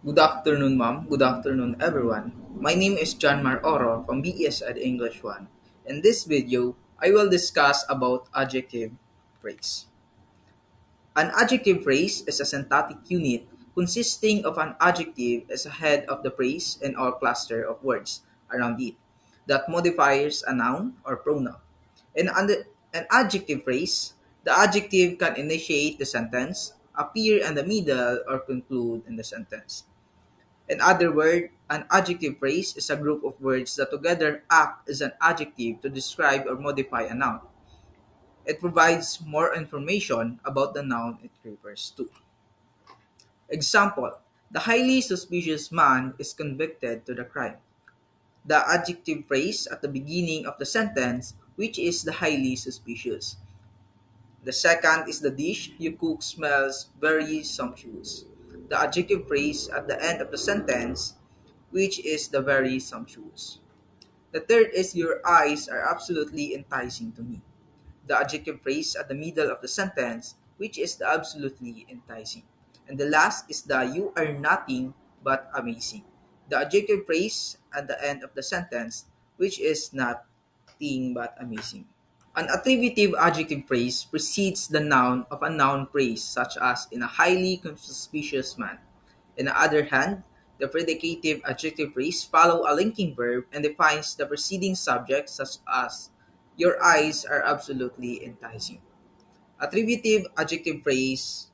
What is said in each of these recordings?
Good afternoon, ma'am. Good afternoon, everyone. My name is John Mar Oro from BES at English 1. In this video, I will discuss about adjective phrase. An adjective phrase is a syntactic unit consisting of an adjective as a head of the phrase and all cluster of words around it that modifies a noun or pronoun. In an adjective phrase, the adjective can initiate the sentence, appear in the middle, or conclude in the sentence. In other words, an adjective phrase is a group of words that together act as an adjective to describe or modify a noun. It provides more information about the noun it refers to. Example, the highly suspicious man is convicted to the crime. The adjective phrase at the beginning of the sentence, which is the highly suspicious. The second is the dish you cook smells very sumptuous. The adjective phrase at the end of the sentence, which is the very sumptuous. The third is your eyes are absolutely enticing to me. The adjective phrase at the middle of the sentence, which is the absolutely enticing. And the last is the you are nothing but amazing. The adjective phrase at the end of the sentence, which is nothing but amazing. An attributive adjective phrase precedes the noun of a noun phrase, such as in a highly suspicious man. On the other hand, the predicative adjective phrase follows a linking verb and defines the preceding subject, such as your eyes are absolutely enticing. Attributive adjective phrase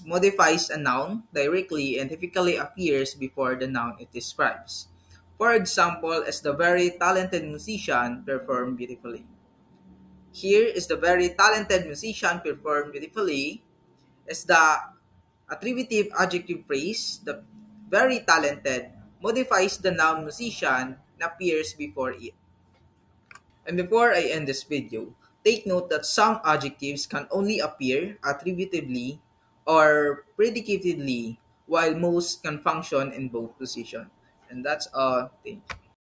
modifies a noun directly and typically appears before the noun it describes. For example, as the very talented musician performed beautifully. Here is the very talented musician performed beautifully as the attributive adjective phrase, the very talented, modifies the noun musician and appears before it. And before I end this video, take note that some adjectives can only appear attributively or predicatively, while most can function in both positions. And that's all. Thank you.